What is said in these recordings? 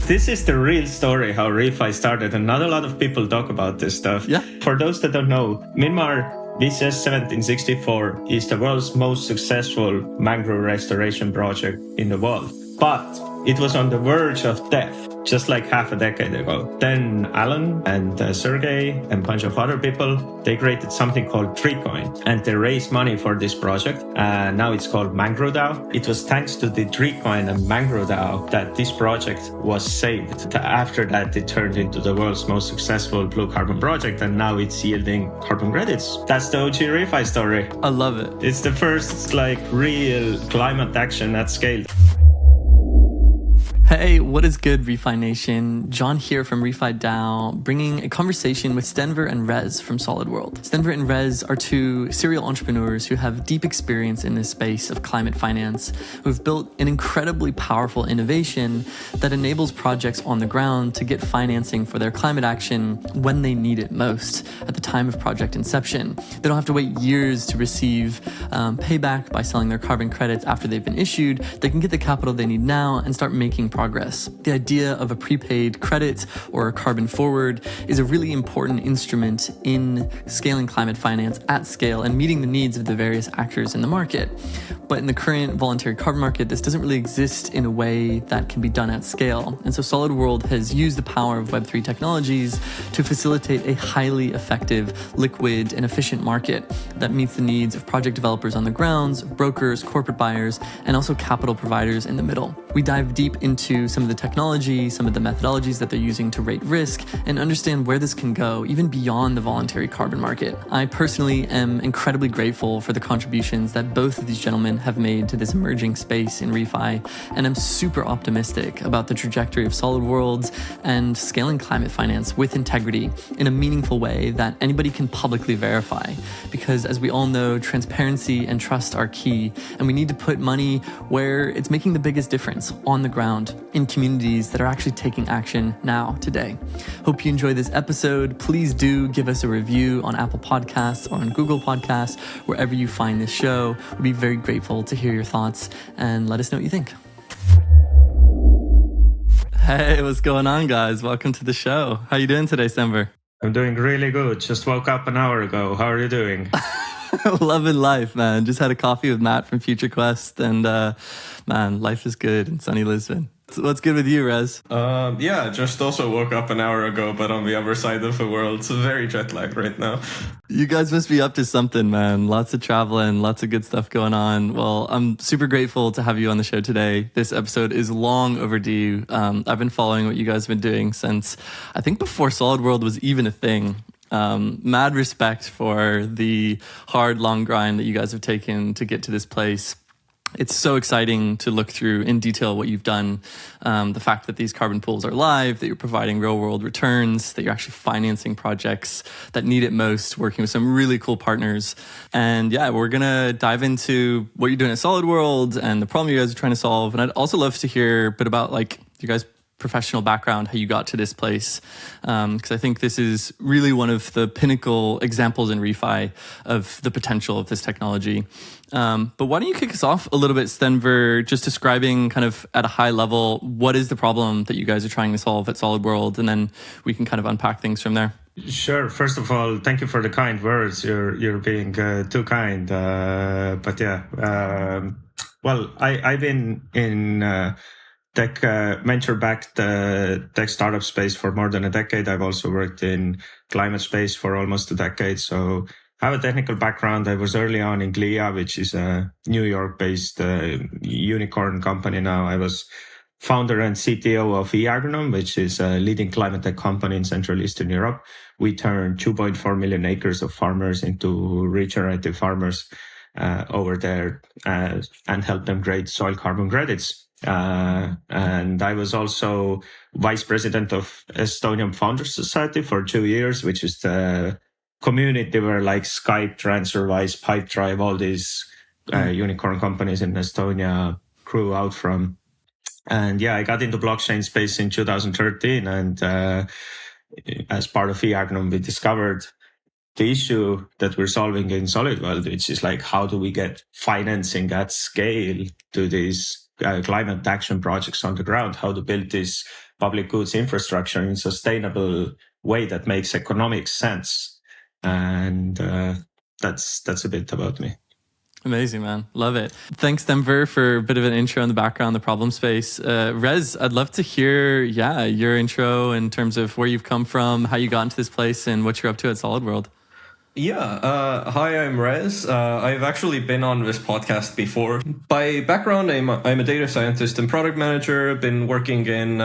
This is the real story how ReFi started, and not a lot of people talk about this stuff. Yeah. For those that don't know, Myanmar VCS 1764 is the world's most successful mangrove restoration project in the world. But it was on the verge of death just like half a decade ago. Then Alan and Sergey and a bunch of other people, they created something called TreeCoin, and they raised money for this project. Now it's called Mangrove DAO. It was thanks to the TreeCoin and Mangrove DAO that this project was saved. After that, it turned into the world's most successful blue carbon project, and now it's yielding carbon credits. That's the OG ReFi story. I love it. It's the first real climate action at scale. Hey, what is good, ReFi Nation? John here from ReFi DAO, bringing a conversation with Stenver and Rez from Solid World. Stenver and Rez are two serial entrepreneurs who have deep experience in this space of climate finance, who've built an incredibly powerful innovation that enables projects on the ground to get financing for their climate action when they need it most, at the time of project inception. They don't have to wait years to receive payback by selling their carbon credits after they've been issued. They can get the capital they need now and start making progress. The idea of a prepaid credit or a carbon forward is a really important instrument in scaling climate finance at scale and meeting the needs of the various actors in the market. But in the current voluntary carbon market, this doesn't really exist in a way that can be done at scale. And so Solid World has used the power of Web3 technologies to facilitate a highly effective, liquid, and efficient market that meets the needs of project developers on the grounds, brokers, corporate buyers, and also capital providers in the middle. We dive deep into some of the technology, some of the methodologies that they're using to rate risk, and understand where this can go, even beyond the voluntary carbon market. I personally am incredibly grateful for the contributions that both of these gentlemen have made to this emerging space in ReFi, and I'm super optimistic about the trajectory of Solid Worlds and scaling climate finance with integrity in a meaningful way that anybody can publicly verify. Because as we all know, transparency and trust are key, and we need to put money where it's making the biggest difference, on the ground, in communities that are actually taking action now, today. Hope you enjoy this episode. Please do give us a review on Apple Podcasts or on Google Podcasts, wherever you find this show. We'd be very grateful to hear your thoughts and let us know what you think. Hey, what's going on, guys? Welcome to the show. How you doing today, Stenver? I'm doing really good. Just woke up an hour ago. How are you doing? Loving life, man. Just had a coffee with Matt from Future Quest, and man, life is good in sunny Lisbon. So what's good with you, Rez? Yeah, just also woke up an hour ago, but on the other side of the world. So very jet lagged right now. You guys must be up to something, man. Lots of traveling, lots of good stuff going on. Well, I'm super grateful to have you on the show today. This episode is long overdue. I've been following what you guys have been doing since, I think, before Solid World was even a thing. Mad respect for the hard, long grind that you guys have taken to get to this place. It's so exciting to look through in detail what you've done. The fact that these carbon pools are live, that you're providing real world returns, that you're actually financing projects that need it most, working with some really cool partners. And yeah, we're going to dive into what you're doing at Solid World and the problem you guys are trying to solve. And I'd also love to hear a bit about you guys' professional background, how you got to this place. Because I think this is really one of the pinnacle examples in ReFi of the potential of this technology. But why don't you kick us off a little bit, Stenver, just describing kind of at a high level, what is the problem that you guys are trying to solve at Solid World? And then we can kind of unpack things from there. Sure. First of all, thank you for the kind words. You're being too kind. But yeah, well, I've been in tech venture-backed tech startup space for more than a decade. I've also worked in climate space for almost a decade. So I have a technical background. I was early on in Glia, which is a New York-based unicorn company now. I was founder and CTO of eAgronom, which is a leading climate tech company in Central Eastern Europe. We turned 2.4 million acres of farmers into regenerative farmers over there and helped them create soil carbon credits. And I was also vice president of Estonian Founders Society for 2 years, which is the community where Skype, TransferWise, Pipedrive, all these unicorn companies in Estonia grew out from. And yeah, I got into blockchain space in 2013. And as part of eAgronom, we discovered the issue that we're solving in Solid World, which is how do we get financing at scale to these climate action projects on the ground, how to build this public goods infrastructure in a sustainable way that makes economic sense. And that's a bit about me. Amazing, man. Love it. Thanks, Stenver, for a bit of an intro on the background, the problem space. Rez, I'd love to hear, your intro in terms of where you've come from, how you got into this place, and what you're up to at Solid World. Yeah. Hi, I'm Rez. I've actually been on this podcast before. By background, I'm a data scientist and product manager. Been working in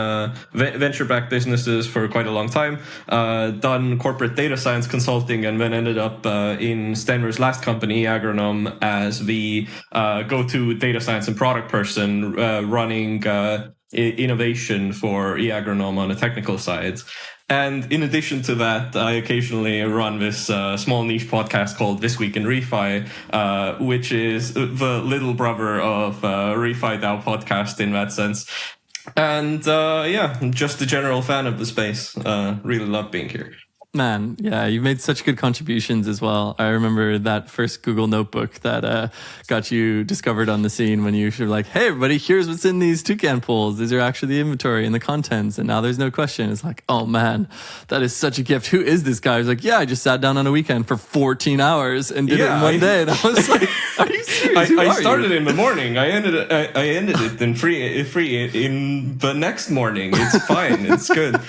venture-backed businesses for quite a long time. Done corporate data science consulting, and then ended up in Stenver's last company, Agronom, as the go-to data science and product person running innovation for eAgronom on the technical side. And in addition to that, I occasionally run this small niche podcast called This Week in ReFi, which is the little brother of ReFi DAO podcast in that sense. And just a general fan of the space. Really love being here. Man, yeah, you've made such good contributions as well. I remember that first Google notebook that got you discovered on the scene when you were like, hey, everybody, here's what's in these toucan pools. These are actually the inventory and the contents. And now there's no question. It's like, oh, man, that is such a gift. Who is this guy? I was like, yeah, I just sat down on a weekend for 14 hours and did it in one day. And I was like, are you serious? I started in the morning. I ended it in free in the next morning. It's fine. It's good.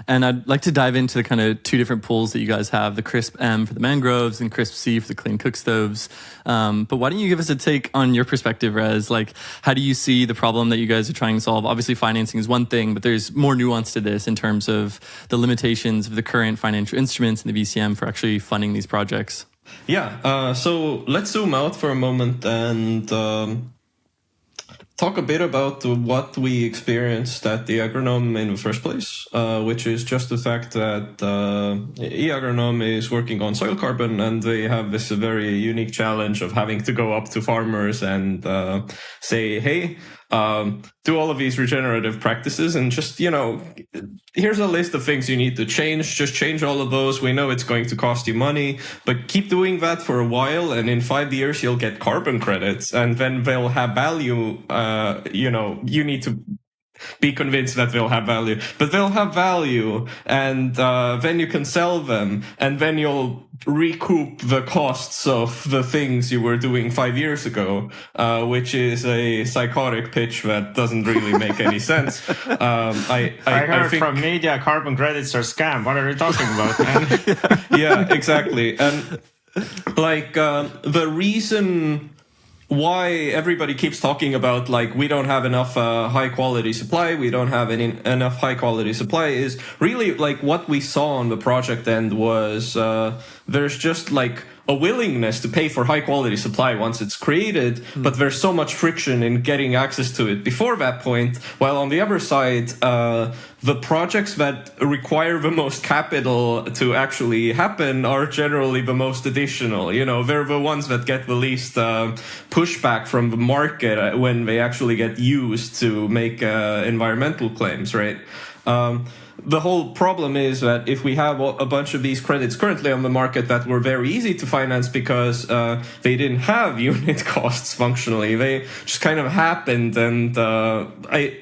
And I'd like to dive into the kind of two different pools that you guys have, the Crisp M for the mangroves and Crisp C for the clean cook stoves. But why don't you give us a take on your perspective, Rez? Like, how do you see the problem that you guys are trying to solve? Obviously, financing is one thing, but there's more nuance to this in terms of the limitations of the current financial instruments and the VCM for actually funding these projects. Yeah, so let's zoom out for a moment and talk a bit about what we experienced at the Agronom in the first place, which is just the fact that eAgronom is working on soil carbon, and they have this very unique challenge of having to go up to farmers and say, hey, do all of these regenerative practices and just, here's a list of things you need to change. Just change all of those. We know it's going to cost you money, but keep doing that for a while. And in 5 years, you'll get carbon credits, and then they'll have value. You need to be convinced that they'll have value, but they'll have value, and then you can sell them, and then you'll recoup the costs of the things you were doing 5 years ago, which is a psychotic pitch that doesn't really make any sense. I heard from media carbon credits are scam. What are you talking about, man? Yeah, exactly. And the reason why everybody keeps talking about we don't have enough high quality supply, we don't have enough high quality supply is really what we saw on the project end was there's just a willingness to pay for high quality supply once it's created, but there's so much friction in getting access to it before that point. While on the other side, the projects that require the most capital to actually happen are generally the most additional. They're the ones that get the least pushback from the market when they actually get used to make environmental claims, right? The whole problem is that if we have a bunch of these credits currently on the market that were very easy to finance because they didn't have unit costs functionally, they just kind of happened. And I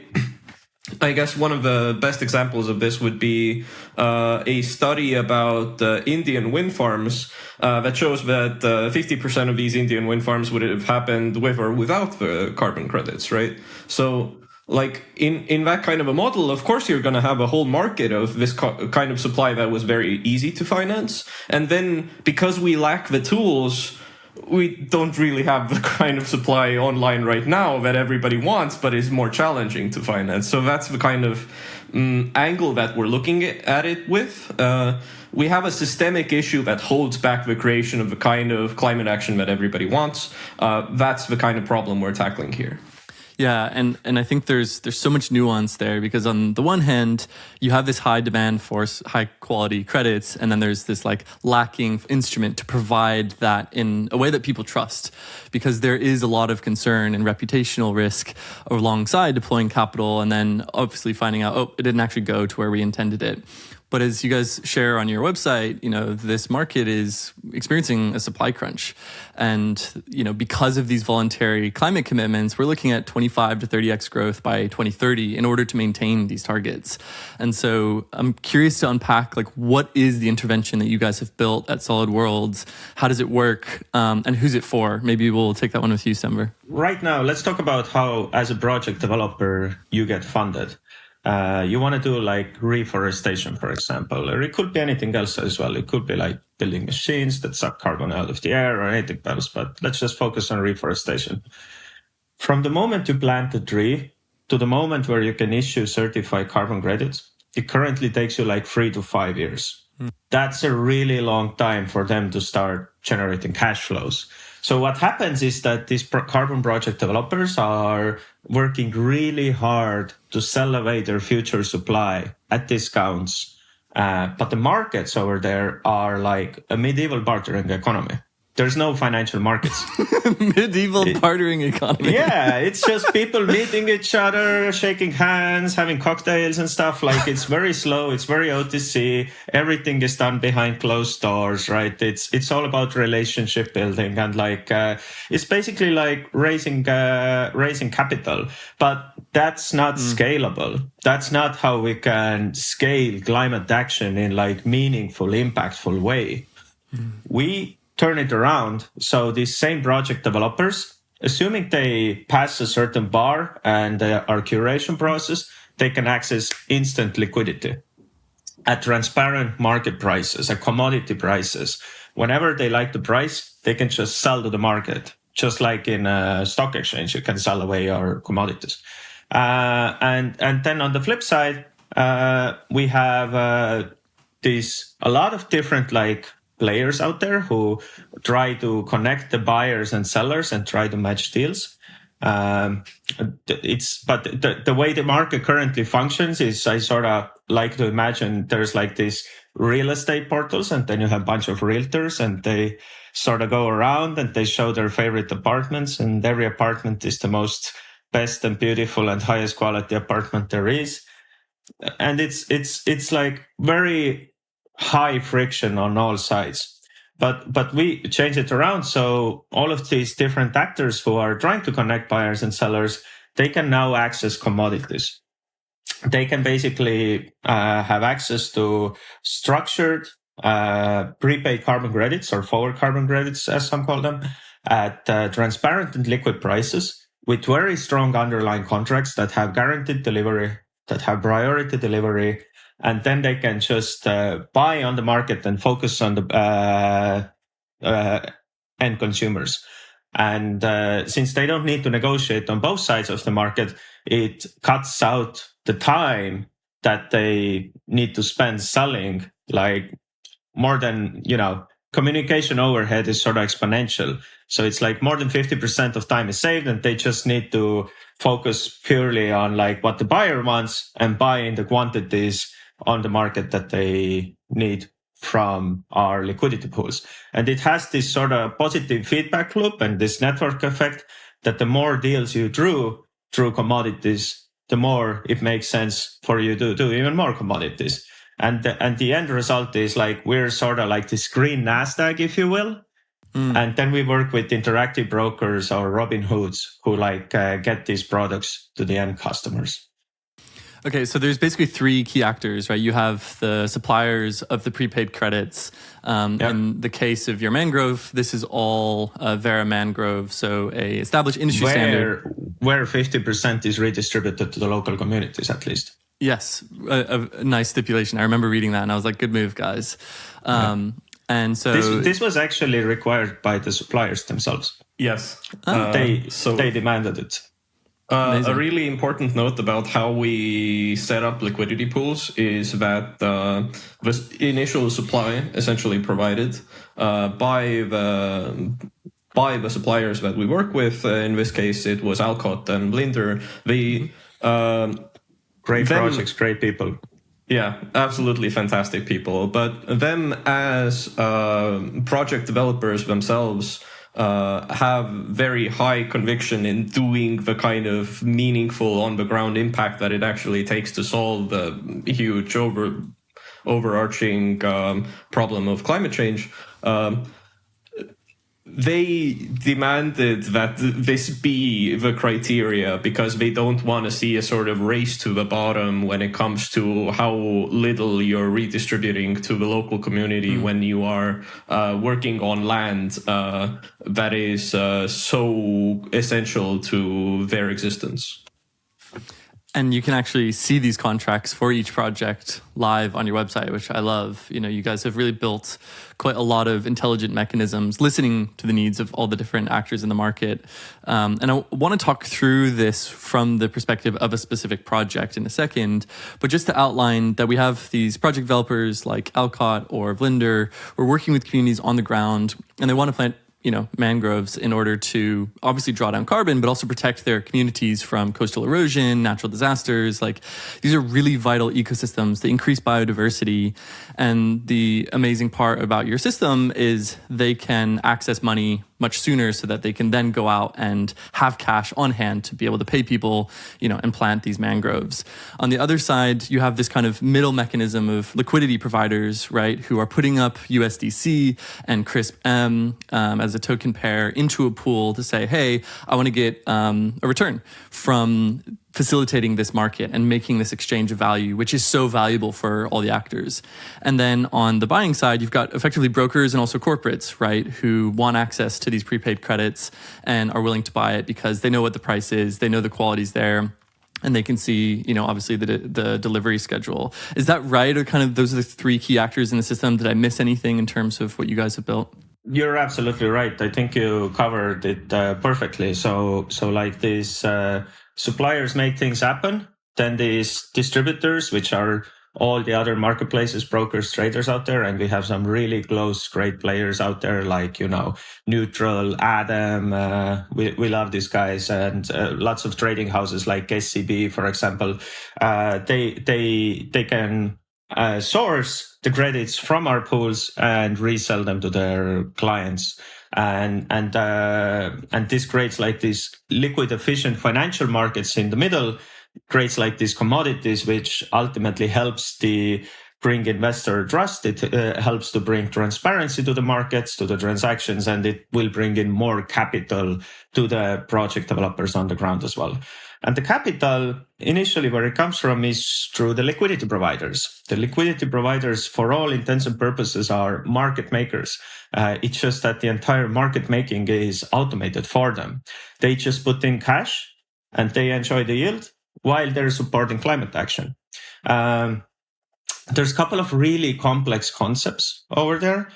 guess one of the best examples of this would be a study about Indian wind farms that shows that 50% of these Indian wind farms would have happened with or without the carbon credits, right? So in that kind of a model, of course, you're going to have a whole market of this kind of supply that was very easy to finance. And then because we lack the tools, we don't really have the kind of supply online right now that everybody wants, but is more challenging to finance. So that's the kind of angle that we're looking at it with. We have a systemic issue that holds back the creation of the kind of climate action that everybody wants. That's the kind of problem we're tackling here. Yeah, and I think there's so much nuance there, because on the one hand, you have this high demand for high quality credits, and then there's this lacking instrument to provide that in a way that people trust, because there is a lot of concern and reputational risk alongside deploying capital and then obviously finding out, it didn't actually go to where we intended it. But as you guys share on your website, this market is experiencing a supply crunch. And, because of these voluntary climate commitments, we're looking at 25 to 30x growth by 2030 in order to maintain these targets. And so I'm curious to unpack, what is the intervention that you guys have built at Solid Worlds? How does it work? And who's it for? Maybe we'll take that one with you, Stenver. Right now, let's talk about how, as a project developer, you get funded. You want to do reforestation, for example, or it could be anything else as well. It could be building machines that suck carbon out of the air or anything else, but let's just focus on reforestation. From the moment you plant a tree to the moment where you can issue certified carbon credits, it currently takes you 3 to 5 years. That's a really long time for them to start generating cash flows. So what happens is that these carbon project developers are working really hard to sell away their future supply at discounts. But the markets over there are like a medieval bartering economy. There's no financial markets. Medieval bartering economy. Yeah, it's just people meeting each other, shaking hands, having cocktails and stuff. It's very slow. It's very OTC. Everything is done behind closed doors, right? It's all about relationship building and it's basically like raising capital. But that's not scalable. That's not how we can scale climate action in meaningful, impactful way. We turn it around. So these same project developers, assuming they pass a certain bar and our curation process, they can access instant liquidity at transparent market prices, at commodity prices. Whenever they like the price, they can just sell to the market. Just like in a stock exchange, you can sell away our commodities. And then on the flip side, we have a lot of different players out there who try to connect the buyers and sellers and try to match deals. But the way the market currently functions is I sort of like to imagine there's these real estate portals, and then you have a bunch of realtors, and they sort of go around and they show their favorite apartments, and every apartment is the most best and beautiful and highest quality apartment there is. And it's very high friction on all sides. But we change it around. So all of these different actors who are trying to connect buyers and sellers, they can now access commodities. They can basically have access to structured prepaid carbon credits or forward carbon credits, as some call them, at transparent and liquid prices with very strong underlying contracts that have guaranteed delivery, that have priority delivery. And then they can just buy on the market and focus on the end consumers. And since they don't need to negotiate on both sides of the market, it cuts out the time that they need to spend selling. More than, communication overhead is sort of exponential. So it's more than 50% of time is saved, and they just need to focus purely on what the buyer wants and buy in the quantities on the market that they need from our liquidity pools. And it has this sort of positive feedback loop and this network effect that the more deals you drew through commodities, the more it makes sense for you to do even more commodities. And the end result is we're sort of this green NASDAQ, if you will. And then we work with interactive brokers or Robin Hoods who get these products to the end customers. Okay, so there's basically three key actors, right? You have the suppliers of the prepaid credits. In the case of your mangrove, this is all Vera mangrove, so a established industry standard. Where 50% is redistributed to the local communities, at least. Yes, a nice stipulation. I remember reading that, and I was like, good move, guys. And so this was actually required by the suppliers themselves. Yes. They demanded it. A really important note about how we set up liquidity pools is that the initial supply essentially provided by the suppliers that we work with. In this case, it was Alcott and Blinder. Great projects, great people. Yeah, absolutely fantastic people. But them as project developers themselves have very high conviction in doing the kind of meaningful on the ground impact that it actually takes to solve the huge overarching problem of climate change. They demanded that this be the criteria because they don't want to see a sort of race to the bottom when it comes to how little you're redistributing to the local community when you are working on land that is so essential to their existence. And you can actually see these contracts for each project live on your website, which I love. You guys have really built quite a lot of intelligent mechanisms, listening to the needs of all the different actors in the market. And I want to talk through this from the perspective of a specific project in a second. But just to outline that we have these project developers like Alcott or Vlinder, we're working with communities on the ground, and they want to plant mangroves in order to obviously draw down carbon, but also protect their communities from coastal erosion, natural disasters. Like, these are really vital ecosystems. They increase biodiversity. And the amazing part about your system is they can access money much sooner so that they can then go out and have cash on hand to be able to pay people, and plant these mangroves. On the other side, you have this kind of middle mechanism of liquidity providers, right, who are putting up USDC and CRISP-M as a token pair into a pool to say, hey, I want to get a return from facilitating this market and making this exchange of value, which is so valuable for all the actors. And then on the buying side, you've got effectively brokers and also corporates, right, who want access to these prepaid credits and are willing to buy it because they know what the price is, they know the quality's there, and they can see, obviously the delivery schedule. Is that right? Or kind of those are the three key actors in the system? Did I miss anything in terms of what you guys have built? You're absolutely right. I think you covered it perfectly. So like these suppliers make things happen. Then these distributors, which are all the other marketplaces, brokers, traders out there. And we have some really close, great players out there like, Neutral, Adam. We love these guys, and lots of trading houses like SCB, for example. They can source the credits from our pools and resell them to their clients. And this creates like these liquid, efficient financial markets in the middle, creates like these commodities, which ultimately helps bring investor trust. It helps to bring transparency to the markets, to the transactions, and it will bring in more capital to the project developers on the ground as well. And the capital, initially where it comes from, is through the liquidity providers. The liquidity providers, for all intents and purposes, are market makers. It's just that the entire market making is automated for them. They just put in cash and they enjoy the yield while they're supporting climate action. There's a couple of really complex concepts over there,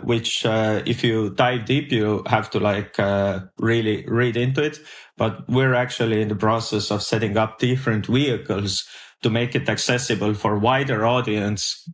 which if you dive deep, you have to really read into it. But we're actually in the process of setting up different vehicles to make it accessible for wider audience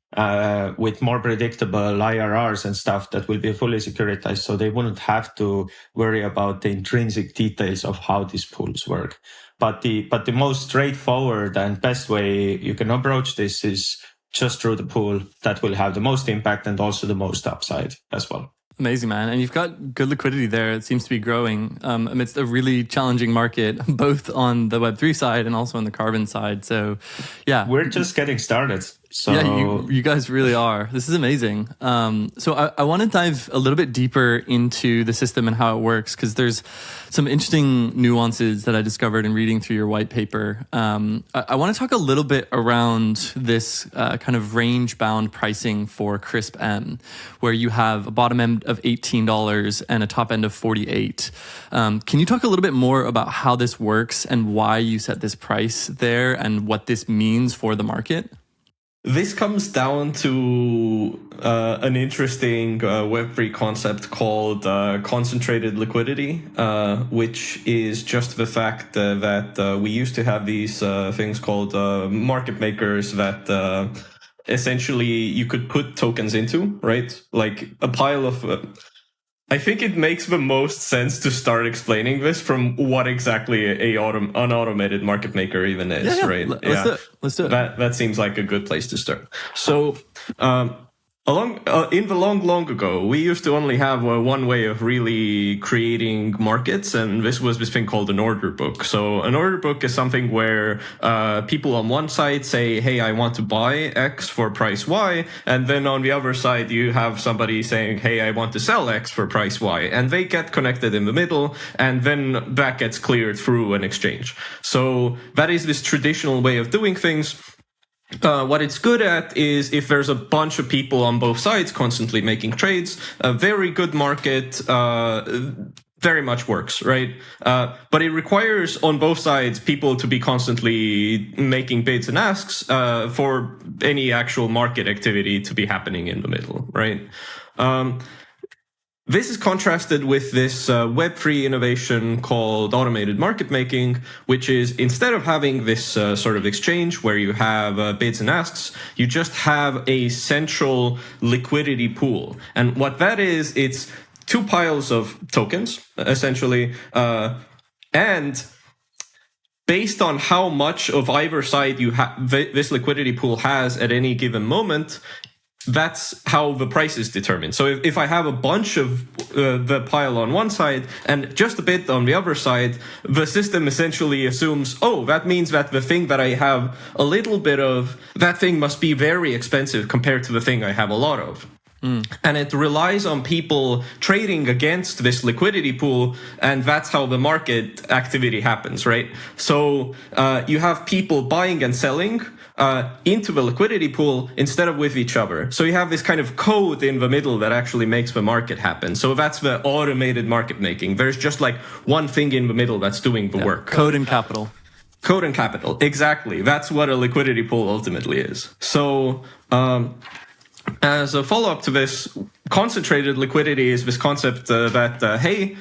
with more predictable IRRs and stuff that will be fully securitized, so they wouldn't have to worry about the intrinsic details of how these pools work. But the most straightforward and best way you can approach this is just through the pool. That will have the most impact and also the most upside as well. Amazing, man. And you've got good liquidity there. It seems to be growing amidst a really challenging market, both on the Web3 side and also on the carbon side. So, yeah. We're just getting started. So yeah, you guys really are. This is amazing. So I want to dive a little bit deeper into the system and how it works, because there's some interesting nuances that I discovered in reading through your white paper. I want to talk a little bit around this kind of range-bound pricing for CRISP-M, where you have a bottom end of $18 and a top end of $48. Can you talk a little bit more about how this works and why you set this price there and what this means for the market? This comes down to an interesting Web3 concept called concentrated liquidity, which is just the fact that we used to have these things called market makers that essentially you could put tokens into, right? Like a pile of... I think it makes the most sense to start explaining this from what exactly an automated market maker even is, right? Let's do it. That seems like a good place to start. So In the long ago, we used to only have one way of really creating markets, and this was this thing called an order book. So an order book is something where people on one side say, hey, I want to buy X for price Y, and then on the other side you have somebody saying, hey, I want to sell X for price Y, and they get connected in the middle, and then that gets cleared through an exchange. So that is this traditional way of doing things. What it's good at is if there's a bunch of people on both sides constantly making trades, a very good market very much works, right? But it requires on both sides people to be constantly making bids and asks for any actual market activity to be happening in the middle, right? This is contrasted with this Web3 innovation called automated market making, which is instead of having this sort of exchange where you have bids and asks, you just have a central liquidity pool. And what that is, it's two piles of tokens, essentially, and based on how much of either side this liquidity pool has at any given moment, that's how the price is determined. So if I have a bunch of the pile on one side and just a bit on the other side, the system essentially assumes, oh, that means that the thing that I have a little bit of, that thing must be very expensive compared to the thing I have a lot of. And it relies on people trading against this liquidity pool, and that's how the market activity happens, right? So you have people buying and selling into the liquidity pool instead of with each other. So you have this kind of code in the middle that actually makes the market happen. So that's the automated market making. There's just like one thing in the middle that's doing the work. Code and capital. Code and capital, exactly. That's what a liquidity pool ultimately is. So as a follow-up to this, concentrated liquidity is this concept that, hey,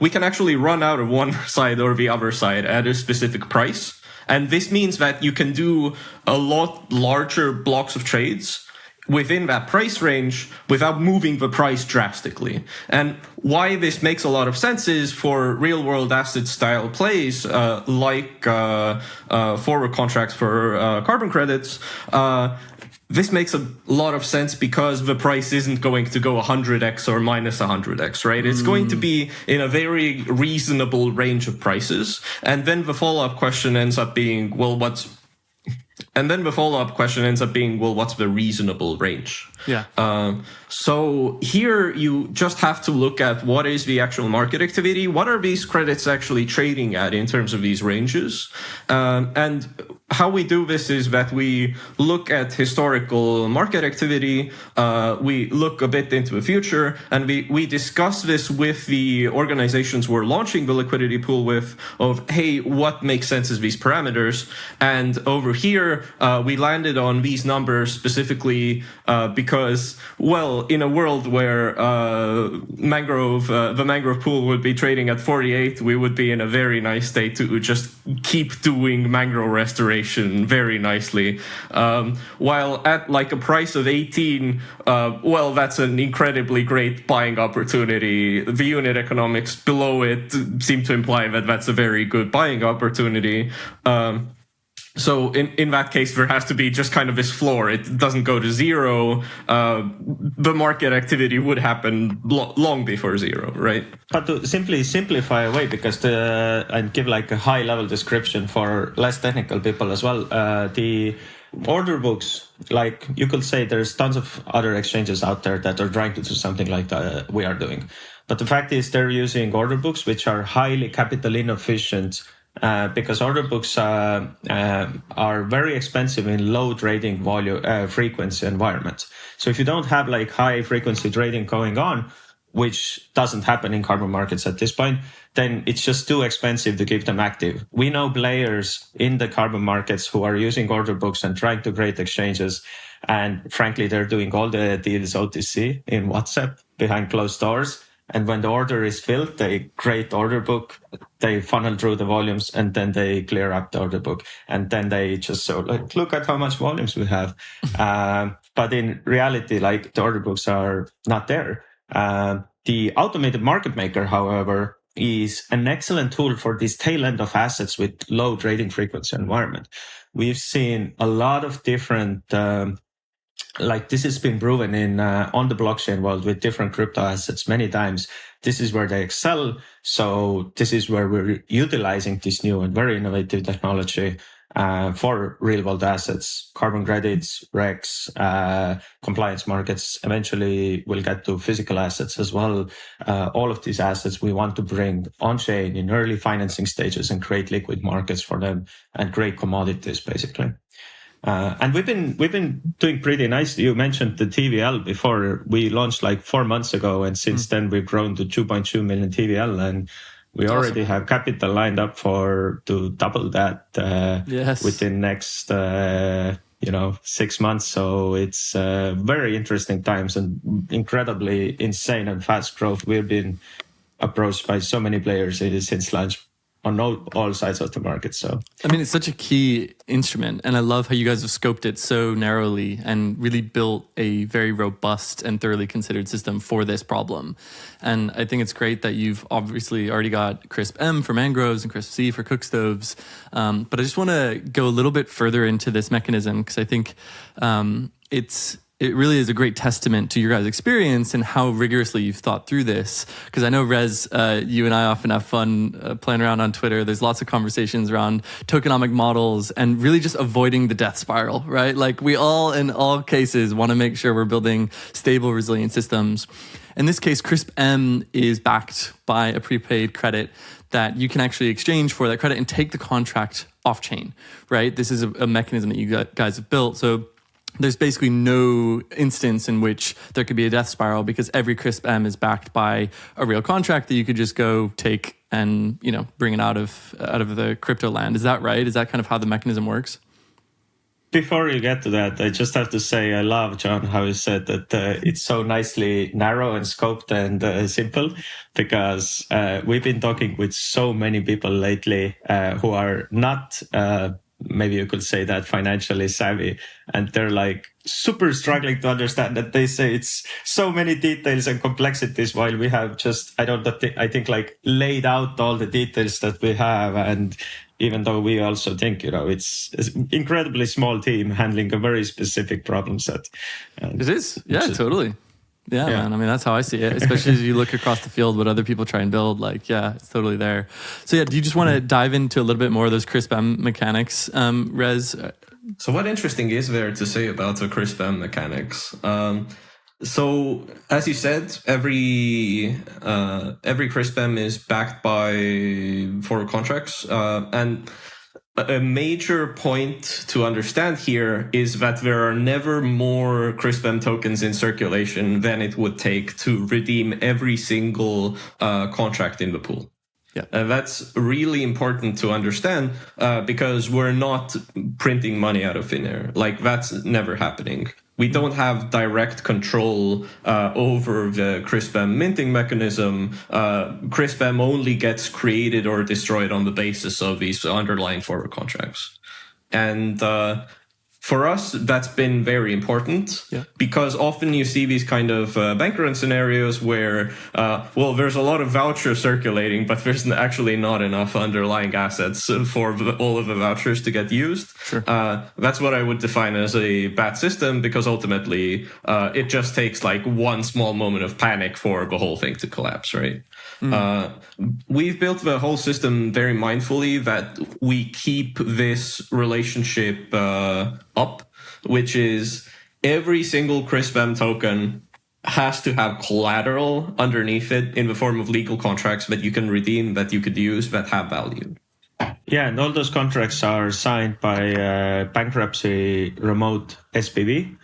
we can actually run out of one side or the other side at a specific price. And this means that you can do a lot larger blocks of trades within that price range without moving the price drastically. And why this makes a lot of sense is for real world asset style plays like forward contracts for carbon credits. This makes a lot of sense because the price isn't going to go 100x or minus 100x, right? It's going to be in a very reasonable range of prices. And then the follow-up question ends up being, well, what's the reasonable range? Yeah. So here you just have to look at what is the actual market activity. What are these credits actually trading at in terms of these ranges? And how we do this is that we look at historical market activity, we look a bit into the future, and we discuss this with the organizations we're launching the liquidity pool with of, hey, what makes sense as these parameters? And over here, we landed on these numbers specifically because, well, in a world where the mangrove pool would be trading at 48, we would be in a very nice state to just keep doing mangrove restoration very nicely. While at like a price of 18, well, that's an incredibly great buying opportunity. The unit economics below it seem to imply that that's a very good buying opportunity. So in that case, there has to be just kind of this floor. It doesn't go to zero. The market activity would happen long before zero, right? But to simply simplify away, because and give like a high level description for less technical people as well, the order books, like you could say there's tons of other exchanges out there that are trying to do something like that we are doing. But the fact is they're using order books, which are highly capital inefficient because order books are very expensive in low trading volume frequency environments. So if you don't have like high frequency trading going on, which doesn't happen in carbon markets at this point, then it's just too expensive to keep them active. We know players in the carbon markets who are using order books and trying to create exchanges. And frankly, they're doing all the deals OTC in WhatsApp behind closed doors. And when the order is filled, they create order book, they funnel through the volumes, and then they clear up the order book. And then they just look at how much volumes we have. But in reality, like the order books are not there. The automated market maker, however, is an excellent tool for this tail end of assets with low trading frequency environment. We've seen a lot of different like this has been proven in on the blockchain world with different crypto assets many times. This is where they excel. So this is where we're utilizing this new and very innovative technology for real world assets, carbon credits, REX, compliance markets. Eventually we'll get to physical assets as well. All of these assets we want to bring on chain in early financing stages and create liquid markets for them and create commodities basically. And we've been doing pretty nicely. You mentioned the TVL before. We launched like 4 months ago, and since then we've grown to 2.2 million TVL, and we already have capital lined up to double that within next 6 months. So it's very interesting times and incredibly insane and fast growth. We've been approached by so many players since launch on all sides of the market. So I mean, it's such a key instrument, and I love how you guys have scoped it so narrowly and really built a very robust and thoroughly considered system for this problem. And I think it's great that you've obviously already got Crisp M for mangroves and Crisp C for cook stoves. But I just want to go a little bit further into this mechanism, because I think it really is a great testament to your guys' experience and how rigorously you've thought through this. Because I know, Rez, you and I often have fun playing around on Twitter. There's lots of conversations around tokenomic models and really just avoiding the death spiral, right? Like we all, in all cases, want to make sure we're building stable, resilient systems. In this case, Crisp M is backed by a prepaid credit that you can actually exchange for that credit and take the contract off chain, right? This is a mechanism that you guys have built. So there's basically no instance in which there could be a death spiral, because every Crisp M is backed by a real contract that you could just go take and, bring it out of the crypto land. Is that right? Is that kind of how the mechanism works? Before you get to that, I just have to say I love, John, how you said that it's so nicely narrow and scoped and simple, because we've been talking with so many people lately who are not maybe you could say that financially savvy, and they're like super struggling to understand that. They say it's so many details and complexities, while we have just, I think like laid out all the details that we have. And even though we also think, it's an incredibly small team handling a very specific problem set. And it is. Yeah, totally. Yeah, man. I mean, that's how I see it, especially as you look across the field, what other people try and build. Like, it's totally there. So, do you just want to dive into a little bit more of those Crisp M mechanics, Rez? So what interesting is there to say about the Crisp M mechanics? So, as you said, every Crisp M is backed by forward contracts, and a major point to understand here is that there are never more Crisp M tokens in circulation than it would take to redeem every single contract in the pool. Yeah, that's really important to understand because we're not printing money out of thin air. Like, that's never happening. We don't have direct control over the Crisp M minting mechanism. Crisp M only gets created or destroyed on the basis of these underlying forward contracts. And for us, that's been very important because often you see these kind of bank run scenarios where, there's a lot of vouchers circulating, but there's actually not enough underlying assets for all of the vouchers to get used. Sure. That's what I would define as a bad system, because ultimately it just takes like one small moment of panic for the whole thing to collapse, right? We've built the whole system very mindfully that we keep this relationship up, which is every single Crisp M token has to have collateral underneath it in the form of legal contracts that you can redeem, that you could use, that have value. Yeah, and all those contracts are signed by bankruptcy remote SPV.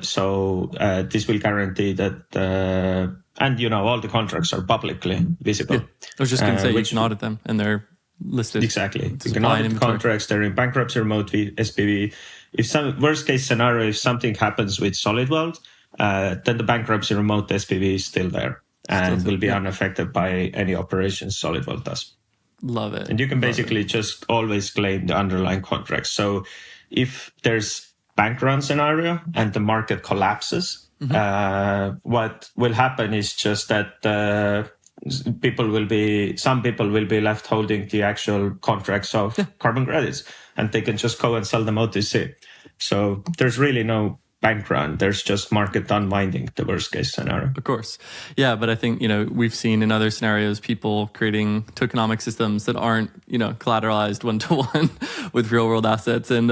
So this will guarantee that, and all the contracts are publicly visible. Yeah. I was just going to say, you can audit them and they're listed. Exactly. You can audit contracts, they're in bankruptcy remote SPV. If some worst case scenario, if something happens with Solid World, then the bankruptcy remote SPV is still there and will be unaffected by any operations Solid World does. Love it. And you can basically just always claim the underlying contracts. So if there's bank run scenario and the market collapses, what will happen is just that some people will be left holding the actual contracts of carbon credits, and they can just go and sell them OTC. So there's really no bank run. There's just market unwinding, the worst case scenario. Of course. Yeah, but I think, we've seen in other scenarios people creating tokenomic systems that aren't, collateralized one-to-one with real world assets. And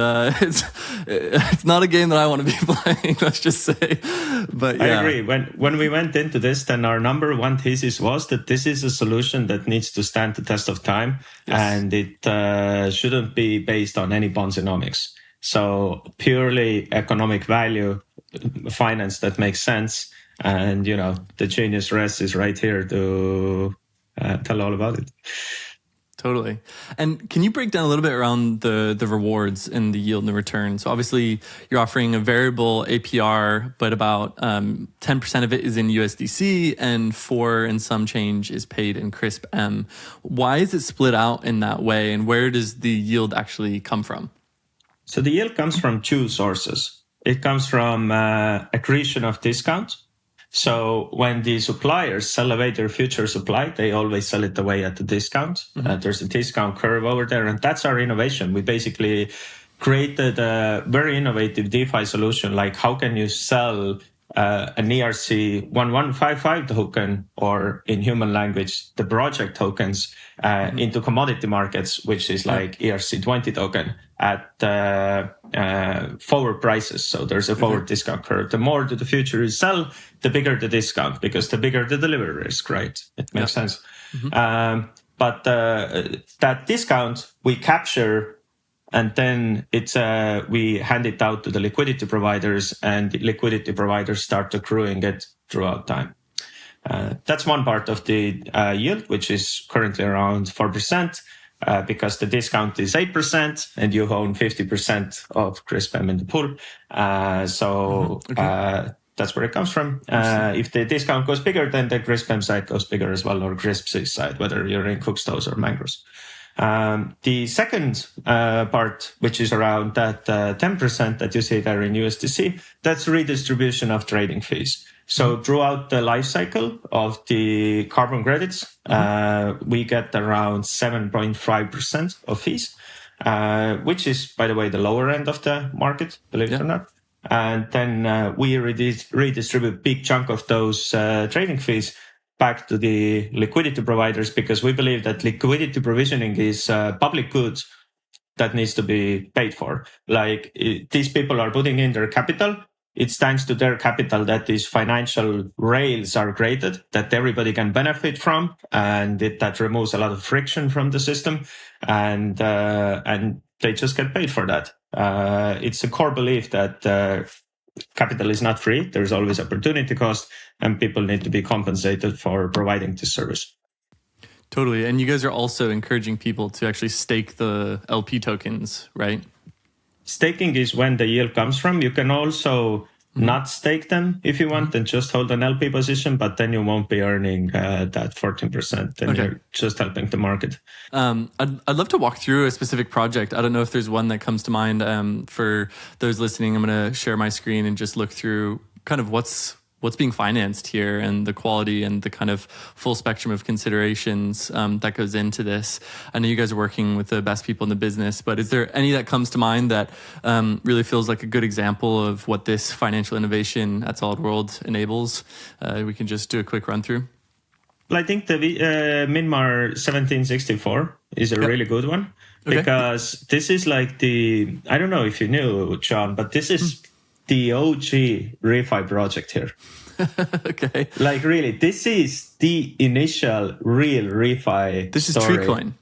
it's not a game that I want to be playing, let's just say. But yeah. I agree. When we went into this, then our number one thesis was that this is a solution that needs to stand the test of time. Yes. And it shouldn't be based on any bonzonomics. So purely economic value, finance that makes sense. And, the genius Rez is right here to tell all about it. Totally. And can you break down a little bit around the rewards and the yield and the return? So obviously you're offering a variable APR, but about 10% of it is in USDC and 4 and some change is paid in CRISP M. Why is it split out in that way? And where does the yield actually come from? So the yield comes from two sources. It comes from accretion of discount. So when the suppliers sell away their future supply, they always sell it away at the discount. Mm-hmm. There's a discount curve over there, and that's our innovation. We basically created a very innovative DeFi solution, like how can you sell an ERC 1155 token, or in human language, the project tokens, into commodity markets, which is like ERC 20 token at forward prices. So there's a forward discount curve. The more that the future is sell, the bigger the discount, because the bigger the delivery risk, right? It makes sense. Mm-hmm. But that discount we capture, and then we hand it out to the liquidity providers, and the liquidity providers start accruing it throughout time. That's one part of the yield, which is currently around 4%, because the discount is 8% and you own 50% of CRISP M in the pool. That's where it comes from. If the discount goes bigger, then the CRISP M side goes bigger as well, or CRISP side, whether you're in Cookstows or Mangroves. The second part, which is around that 10% that you see there in USDC, that's redistribution of trading fees. So throughout the life cycle of the carbon credits, we get around 7.5% of fees, which is, by the way, the lower end of the market, believe it or not. And then we redistribute a big chunk of those trading fees back to the liquidity providers, because we believe that liquidity provisioning is public goods that needs to be paid for. Like these people are putting in their capital. It's thanks to their capital that these financial rails are created that everybody can benefit from, and that removes a lot of friction from the system, and they just get paid for that. It's a core belief that capital is not free. There's always opportunity cost, and people need to be compensated for providing this service. Totally. And you guys are also encouraging people to actually stake the LP tokens, right? Staking is when the yield comes from. You can also not stake them if you want and just hold an LP position, but then you won't be earning that 14%. Then you're just helping the market. I'd love to walk through a specific project. I don't know if there's one that comes to mind. For those listening, I'm going to share my screen and just look through kind of what's being financed here and the quality and the kind of full spectrum of considerations that goes into this. I know you guys are working with the best people in the business, but is there any that comes to mind that really feels like a good example of what this financial innovation at Solid World enables? We can just do a quick run through. Well, I think the Myanmar 1764 is a really good one, because this is like I don't know if you knew, John, but this is the OG ReFi project here. Okay. Like really, this is the initial real ReFi This is story. TreeCoin.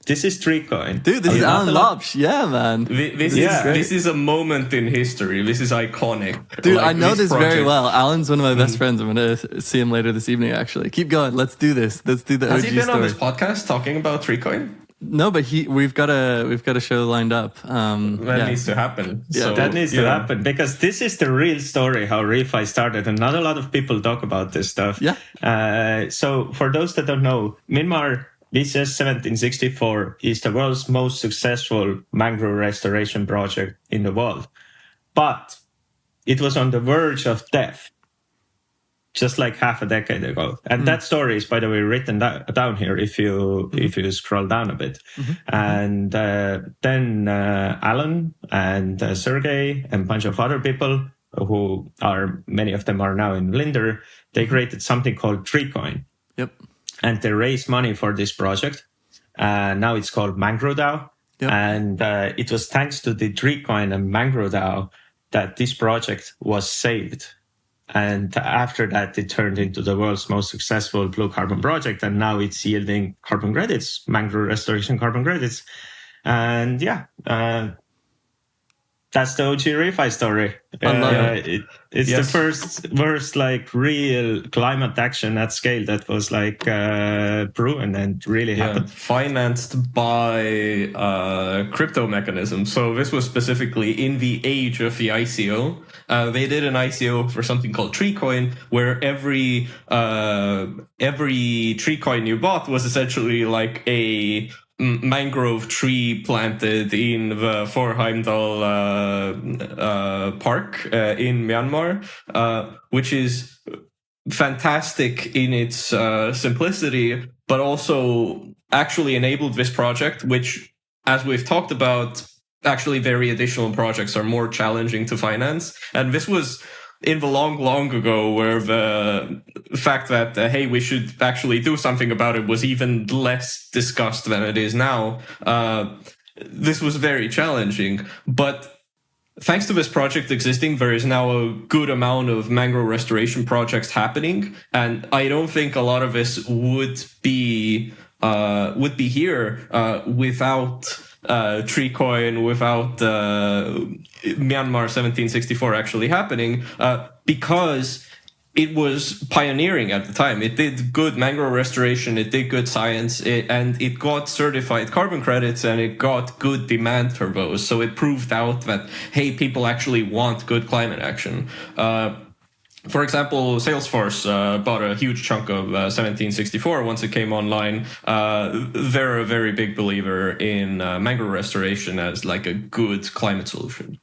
This is TreeCoin. Dude, this is Alan Lopsch. Yeah, man. This is a moment in history. This is iconic. Dude, I know this very well. Alan's one of my best friends. I'm going to see him later this evening, actually. Keep going. Let's do this. Let's do the OG Has he been story. on this podcast talking about TreeCoin? No, but we've got a show lined up. That needs to happen. Yeah, so, that needs to happen, because this is the real story how ReFi started, and not a lot of people talk about this stuff. Yeah. So for those that don't know, Myanmar BCS 1764 is the world's most successful mangrove restoration project in the world, but it was on the verge of death just like half a decade ago. And that story is, by the way, written down here if you scroll down a bit. And then Alan and Sergey and a bunch of other people who are, many of them are now in Linder, they created something called TreeCoin. Yep. And they raised money for this project. Now it's called MangroDAO. Yep. And it was thanks to the TreeCoin and MangroDAO that this project was saved. And after that, it turned into the world's most successful blue carbon project. And now it's yielding carbon credits, mangrove restoration carbon credits. And yeah, that's the OG ReFi story. It's the first like real climate action at scale that was like proven and really happened. Financed by crypto mechanisms. So this was specifically in the age of the ICO. They did an ICO for something called TreeCoin, where every TreeCoin you bought was essentially like a mangrove tree planted in the Forheimdal park in Myanmar, which is fantastic in its simplicity, but also actually enabled this project, which, as we've talked about, actually very additional projects are more challenging to finance. And this was in the long ago, where the fact that, hey, we should actually do something about it was even less discussed than it is now. This was very challenging. But thanks to this project existing, there is now a good amount of mangrove restoration projects happening. And I don't think a lot of this would be here without TreeCoin, without Myanmar 1764 actually happening, because it was pioneering at the time. It did good mangrove restoration, it did good science, and it got certified carbon credits, and it got good demand turbos. So it proved out that, hey, people actually want good climate action. For example, Salesforce bought a huge chunk of 1764 once it came online. They're a very big believer in mangrove restoration as like a good climate solution.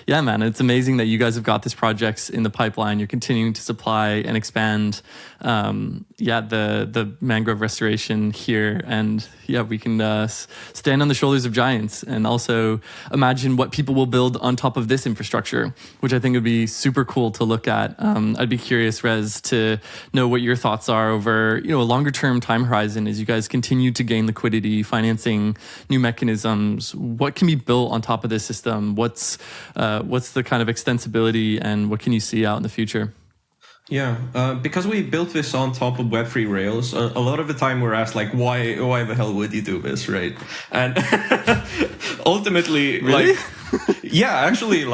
Yeah, man, it's amazing that you guys have got these projects in the pipeline. You're continuing to supply and expand, the mangrove restoration here, and we can stand on the shoulders of giants, and also imagine what people will build on top of this infrastructure, which I think would be super cool to look at. I'd be curious, Rez, to know what your thoughts are over a longer term time horizon as you guys continue to gain liquidity, financing new mechanisms. What can be built on top of this system? What's the kind of extensibility, and what can you see out in the future? Yeah, because we built this on top of Web3 Rails, a lot of the time we're asked, like, why the hell would you do this, right? And ultimately, really? Actually,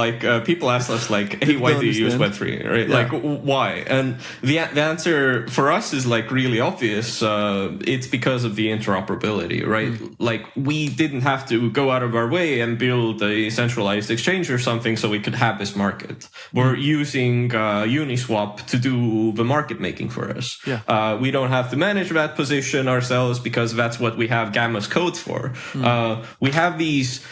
people ask us, like, hey, why do you use Web3, right? Yeah. Like, why? And the answer for us is, like, really obvious. It's because of the interoperability, right? Like, we didn't have to go out of our way and build a centralized exchange or something so we could have this market. We're using Uniswap to do the market making for us. Yeah. We don't have to manage that position ourselves because that's what we have Gamma's code for. We have these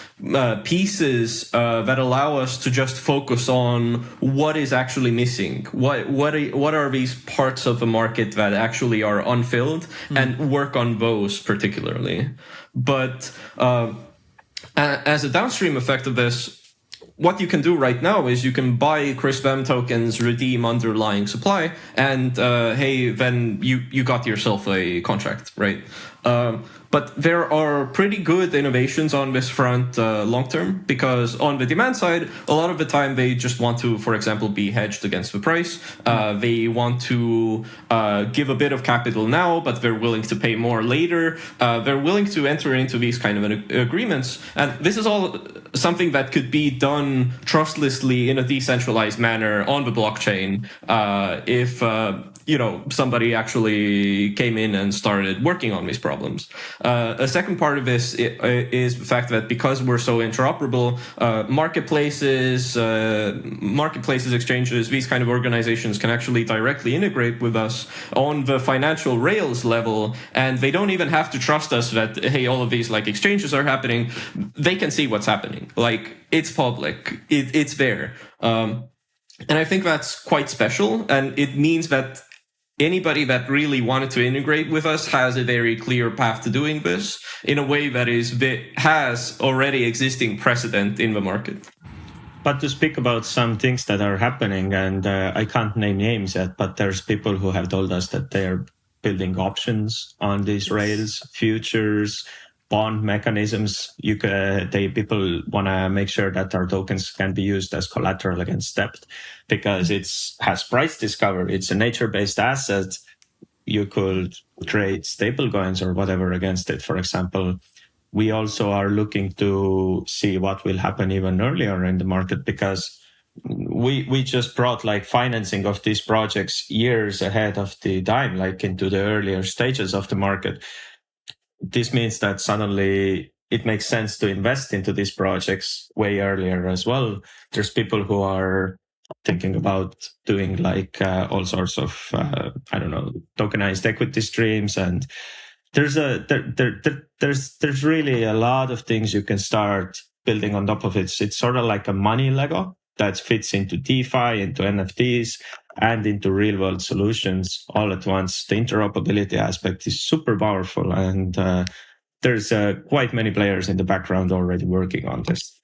pieces that allow us to just focus on what is actually missing. What are these parts of the market that actually are unfilled, and work on those particularly. But as a downstream effect of this, what you can do right now is you can buy CRISP-M tokens, redeem underlying supply, and hey, then you got yourself a contract, right? But there are pretty good innovations on this front long term, because on the demand side, a lot of the time they just want to, for example, be hedged against the price. They want to give a bit of capital now, but they're willing to pay more later. They're willing to enter into these kind of agreements. And this is all something that could be done trustlessly in a decentralized manner on the blockchain if somebody actually came in and started working on these problems. A second part of this is the fact that because we're so interoperable, marketplaces, exchanges, these kind of organizations can actually directly integrate with us on the financial rails level, and they don't even have to trust us that, hey, all of these like exchanges are happening. They can see what's happening. Like, it's public. It's there. And I think that's quite special, and it means that anybody that really wanted to integrate with us has a very clear path to doing this in a way that has already existing precedent in the market. but to speak about some things that are happening, and I can't name names yet, but there's people who have told us that they are building options on these rails, futures, bond mechanisms. People want to make sure that our tokens can be used as collateral against debt because has price discovery. It's a nature-based asset. You could trade stable coins or whatever against it. For example, we also are looking to see what will happen even earlier in the market because we just brought like financing of these projects years ahead of the time, like into the earlier stages of the market. This means that suddenly it makes sense to invest into these projects way earlier as well. There's people who are thinking about doing like all sorts of, tokenized equity streams. And there's really a lot of things you can start building on top of it. It's sort of like a money Lego that fits into DeFi, into NFTs, and into real world solutions all at once. The interoperability aspect is super powerful, and there's quite many players in the background already working on this.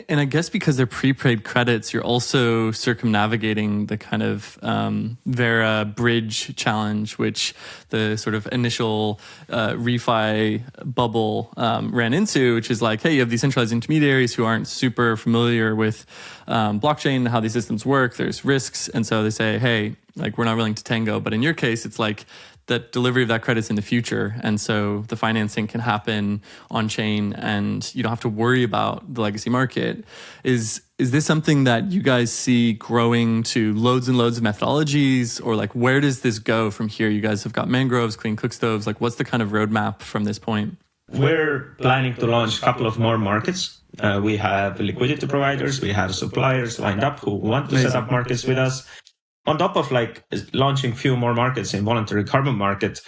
And I guess because they're prepaid credits, you're also circumnavigating the kind of Vera bridge challenge, which the sort of initial ReFi bubble ran into, which is like, hey, you have these centralized intermediaries who aren't super familiar with blockchain and how these systems work. There's risks. And so they say, hey, like, we're not willing to tango. But in your case, it's like, that delivery of that credit's in the future. And so the financing can happen on chain and you don't have to worry about the legacy market. Is this something that you guys see growing to loads and loads of methodologies, or like, where does this go from here? You guys have got mangroves, clean cook stoves. Like, what's the kind of roadmap from this point? We're planning to launch a couple of more markets. We have liquidity providers, we have suppliers lined up who want to set up markets with us. On top of like launching few more markets in voluntary carbon market,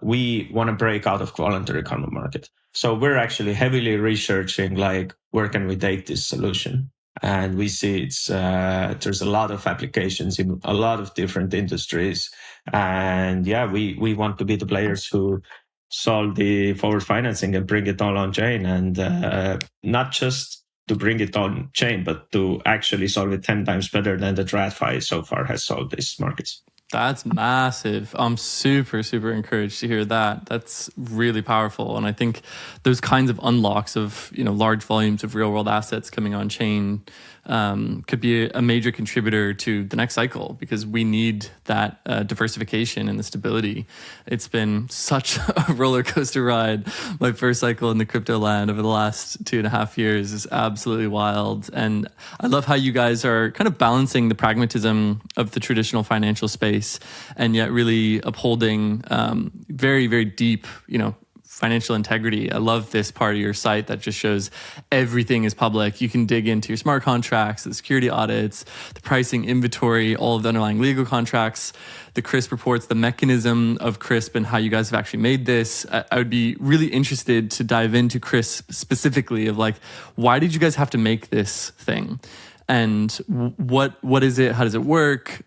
we want to break out of voluntary carbon market. So we're actually heavily researching like, where can we take this solution? And we see there's a lot of applications in a lot of different industries. And yeah, we want to be the players who solve the forward financing and bring it all on chain, and not just to bring it on chain, but to actually solve it 10 times better than the TradFi so far has solved these markets. That's massive. I'm super, super encouraged to hear that. That's really powerful. And I think those kinds of unlocks of, large volumes of real world assets coming on chain could be a major contributor to the next cycle, because we need that diversification and the stability. It's been such a roller coaster ride. My first cycle in the crypto land over the last 2.5 years is absolutely wild. And I love how you guys are kind of balancing the pragmatism of the traditional financial space and yet really upholding very, very deep, financial integrity. I love this part of your site that just shows everything is public. You can dig into your smart contracts, the security audits, the pricing, inventory, all of the underlying legal contracts, the CRISP reports, the mechanism of CRISP and how you guys have actually made this. I would be really interested to dive into CRISP specifically, of like, why did you guys have to make this thing? And what is it? How does it work?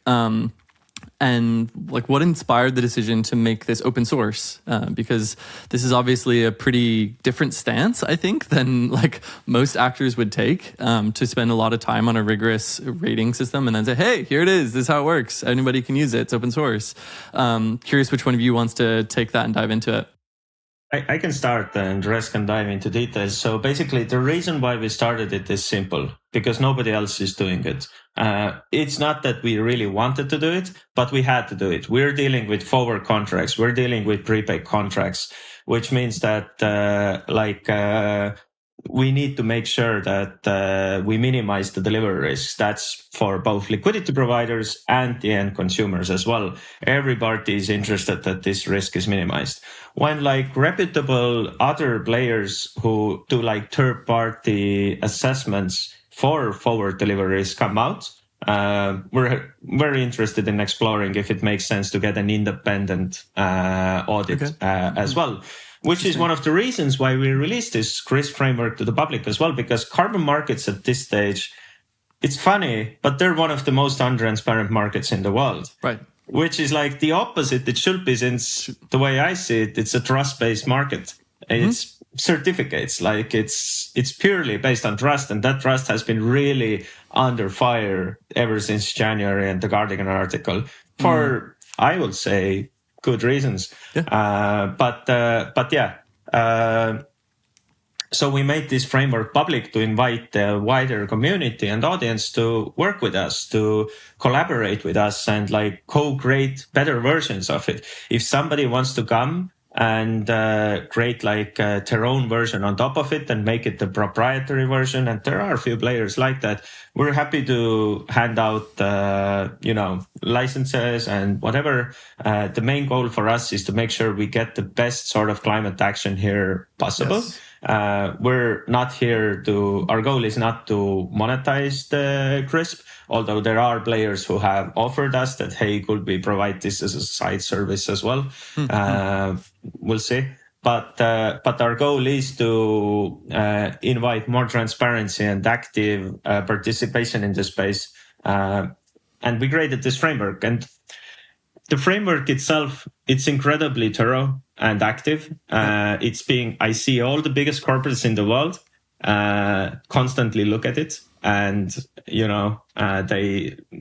And like, what inspired the decision to make this open source? Because this is obviously a pretty different stance, I think, than like most actors would take, to spend a lot of time on a rigorous rating system and then say, hey, here it is. This is how it works. Anybody can use it. It's open source. Curious which one of you wants to take that and dive into it. I can start and Rez can dive into details. So basically, the reason why we started it is simple, because nobody else is doing it. It's not that we really wanted to do it, but we had to do it. We're dealing with forward contracts. We're dealing with prepaid contracts, which means that we need to make sure that we minimize the delivery risks. That's for both liquidity providers and the end consumers as well. Every party is interested that this risk is minimized. When like reputable other players who do like third-party assessments for forward deliveries come out, we're very interested in exploring if it makes sense to get an independent audit as well. Which is one of the reasons why we released this CRISP framework to the public as well, because carbon markets at this stage, it's funny, but they're one of the most untransparent markets in the world. Right. Which is like the opposite it should be, since the way I see it, it's a trust-based market. Mm-hmm. certificates. Like it's purely based on trust, and that trust has been really under fire ever since January and the Guardian article for, I would say, good reasons. Yeah. But yeah. So we made this framework public to invite the wider community and audience to work with us, to collaborate with us, and like co-create better versions of it. If somebody wants to come and create like their own version on top of it and make it the proprietary version, and there are a few players like that, we're happy to hand out licenses and whatever. The main goal for us is to make sure we get the best sort of climate action here possible. Yes. We're not here our goal is not to monetize the CRISP, although there are players who have offered us that, hey, could we provide this as a side service as well? We'll see. But our goal is to invite more transparency and active participation in the space. And we created this framework. And the framework itself, it's incredibly thorough and active. I see all the biggest corporates in the world constantly look at it. And,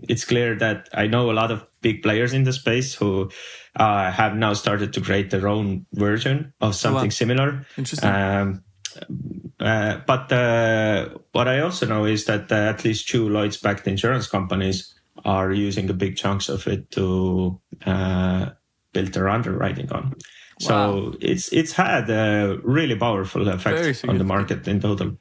it's clear that I know a lot of big players in the space who have now started to create their own version of something similar. Interesting. But what I also know is that at least 2 Lloyd's-backed insurance companies are using the big chunks of it to build their underwriting on. Wow. So it's had a really powerful effect on the market in total.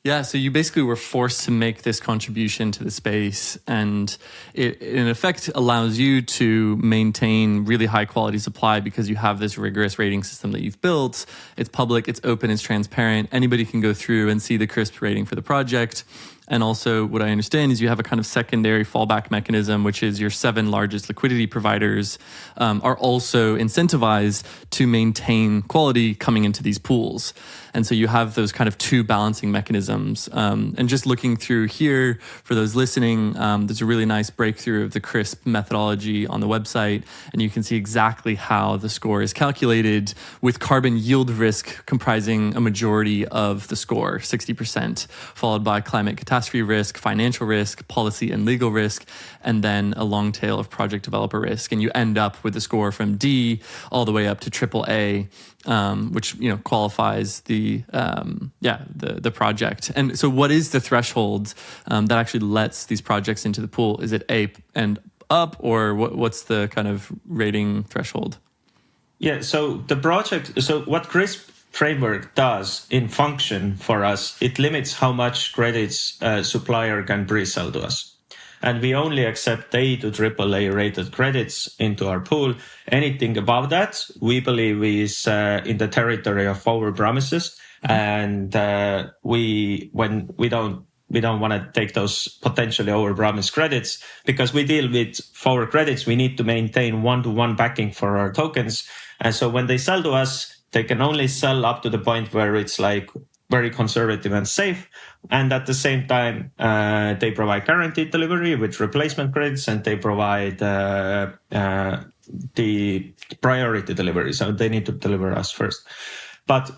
Yeah, so you basically were forced to make this contribution to the space, and it in effect allows you to maintain really high quality supply because you have this rigorous rating system that you've built. It's public, it's open, it's transparent. Anybody can go through and see the CRISP rating for the project. And also what I understand is you have a kind of secondary fallback mechanism, which is your 7 largest liquidity providers are also incentivized to maintain quality coming into these pools. And so you have those kind of 2 balancing mechanisms. And just looking through here, for those listening, there's a really nice breakthrough of the CRISP methodology on the website. And you can see exactly how the score is calculated, with carbon yield risk comprising a majority of the score, 60%, followed by climate catastrophe risk, financial risk, policy and legal risk, and then a long tail of project developer risk. And you end up with a score from D all the way up to AAA, which qualifies the project. And so, what is the threshold that actually lets these projects into the pool? Is it A and up, or what's the kind of rating threshold? Yeah. So what CRISP framework does in function for us, it limits how much credits a supplier can pre-sell to us. And we only accept A to AAA rated credits into our pool. Anything above that, we believe is in the territory of forward promises. And we don't want to take those potentially overpromised credits, because we deal with forward credits. We need to maintain 1-to-1 backing for our tokens. And so when they sell to us, they can only sell up to the point where it's like very conservative and safe. And at the same time, they provide guaranteed delivery with replacement credits, and they provide the priority delivery. So they need to deliver us first. But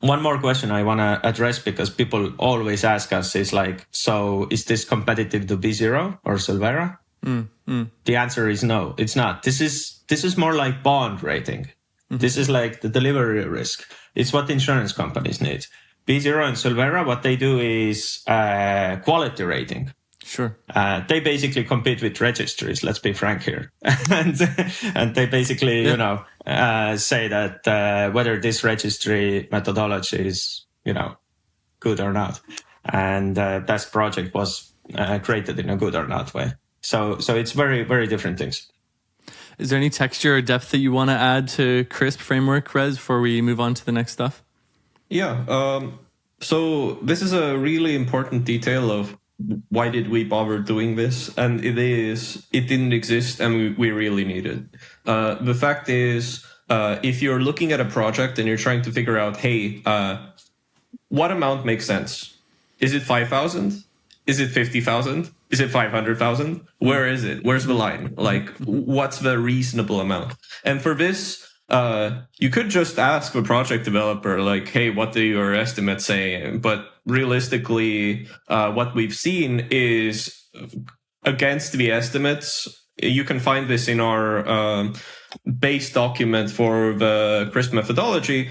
one more question I want to address, because people always ask us, is like, so is this competitive to B0 or Solvera? The answer is no, it's not. This is more like bond rating. This is like the delivery risk. It's what insurance companies need. B0 and Solvera, what they do is quality rating. Sure. They basically compete with registries, let's be frank here. and they basically, say that whether this registry methodology is, good or not. And that project was created in a good or not way. So it's very, very different things. Is there any texture or depth that you want to add to CRISP framework, Rez, before we move on to the next stuff? Yeah. So this is a really important detail of why did we bother doing this? And it didn't exist, and we really need it. The fact is, if you're looking at a project and you're trying to figure out, hey, what amount makes sense? Is it 5,000? Is it 50,000? Is it 500,000? Where is it? Where's the line? Like, what's the reasonable amount? And for this, you could just ask the project developer, like, hey, what do your estimates say? But realistically, what we've seen is against the estimates. You can find this in our base document for the CRISP methodology.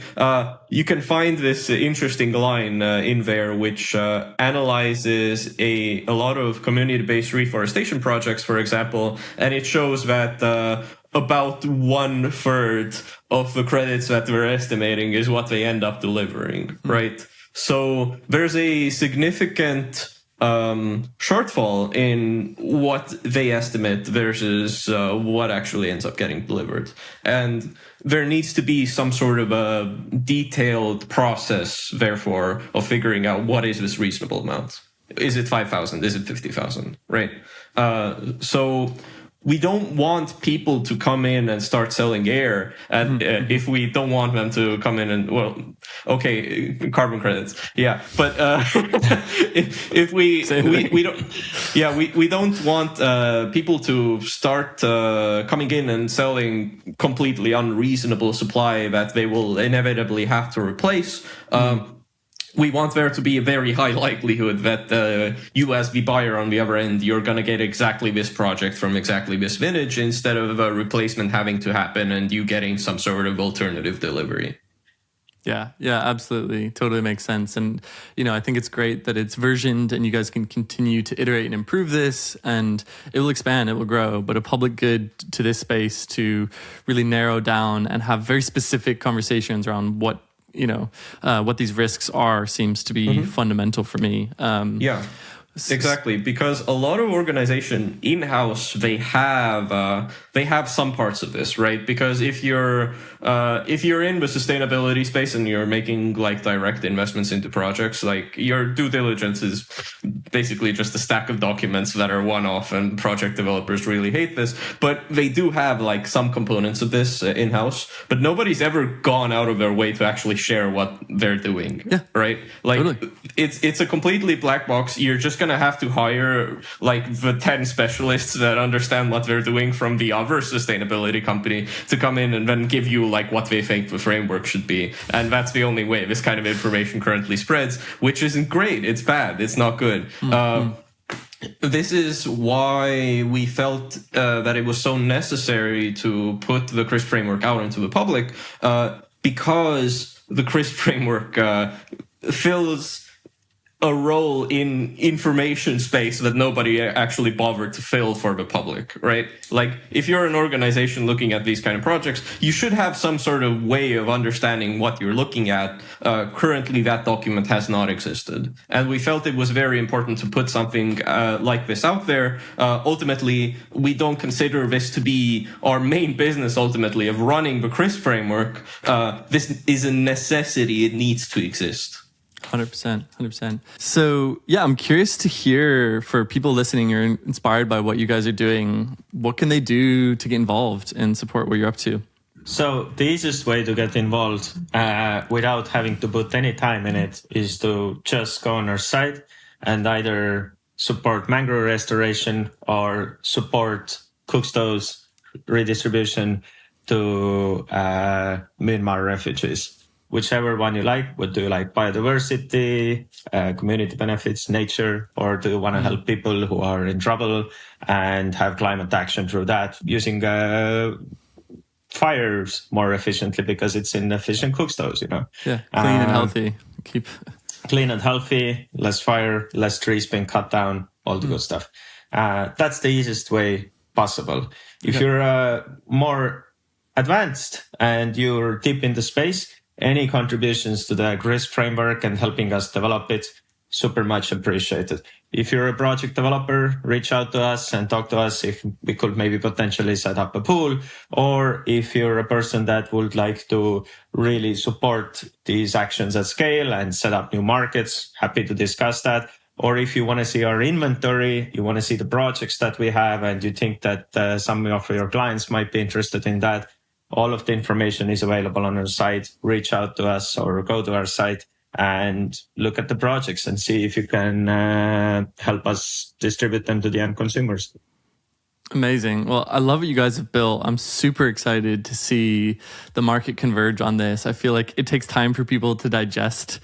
You can find this interesting line in there, which analyzes a lot of community-based reforestation projects, for example, and it shows that about 1/3 of the credits that we're estimating is what they end up delivering, right? So there's a significant shortfall in what they estimate versus what actually ends up getting delivered. And there needs to be some sort of a detailed process, therefore, of figuring out what is this reasonable amount. Is it 5,000? Is it 50,000? Right? So we don't want people to come in and start selling air, and if we don't want them to come in and, well, okay, carbon credits, yeah, but if we don't, yeah, we don't want people to start coming in and selling completely unreasonable supply that they will inevitably have to replace. We want there to be a very high likelihood that you as the buyer on the other end, you're going to get exactly this project from exactly this vintage instead of a replacement having to happen and you getting some sort of alternative delivery. Yeah, absolutely. Totally makes sense. And, I think it's great that it's versioned and you guys can continue to iterate and improve this, and it will expand, it will grow. But a public good to this space to really narrow down and have very specific conversations around what these risks are seems to be fundamental for me. Yeah, exactly. Because a lot of organization in-house, they have some parts of this, right? Because if you're in the sustainability space and you're making like direct investments into projects, like your due diligence is basically just a stack of documents that are one-off, and project developers really hate this. But they do have like some components of this in-house, but nobody's ever gone out of their way to actually share what they're doing. Yeah, right? Like totally. It's a completely black box. You're just gonna have to hire like the 10 specialists that understand what they're doing from the other sustainability company to come in and then give you like what they think the framework should be. And that's the only way this kind of information currently spreads, which isn't great. It's bad. It's not good. This is why we felt that it was so necessary to put the CRISP framework out into the public, because the CRISP framework fills a role in information space that nobody actually bothered to fill for the public, right? Like, if you're an organization looking at these kind of projects, you should have some sort of way of understanding what you're looking at. Currently, that document has not existed. And we felt it was very important to put something like this out there. Ultimately, we don't consider this to be our main business, ultimately, of running the CRISP framework. This is a necessity. It needs to exist. 100%. So, yeah, I'm curious to hear, for people listening or inspired by what you guys are doing, what can they do to get involved and support what you're up to? So the easiest way to get involved without having to put any time in it is to just go on our site and either support mangrove restoration or support Cooksto's redistribution to Myanmar refugees. Whichever one you like. Would you like biodiversity, community benefits, nature, or do you want to help people who are in trouble and have climate action through that, using fires more efficiently because it's in efficient cook stoves, Yeah, clean and healthy. Keep clean and healthy, less fire, less trees being cut down, all the good stuff. That's the easiest way possible. If you're more advanced and you're deep in the space, any contributions to the CRISP framework and helping us develop it, super much appreciated. If you're a project developer, reach out to us and talk to us if we could maybe potentially set up a pool. Or if you're a person that would like to really support these actions at scale and set up new markets, happy to discuss that. Or if you want to see our inventory, you want to see the projects that we have, and you think that some of your clients might be interested in that, all of the information is available on our site. Reach out to us or go to our site and look at the projects and see if you can help us distribute them to the end consumers. Amazing. Well, I love what you guys have built. I'm super excited to see the market converge on this. I feel like it takes time for people to digest,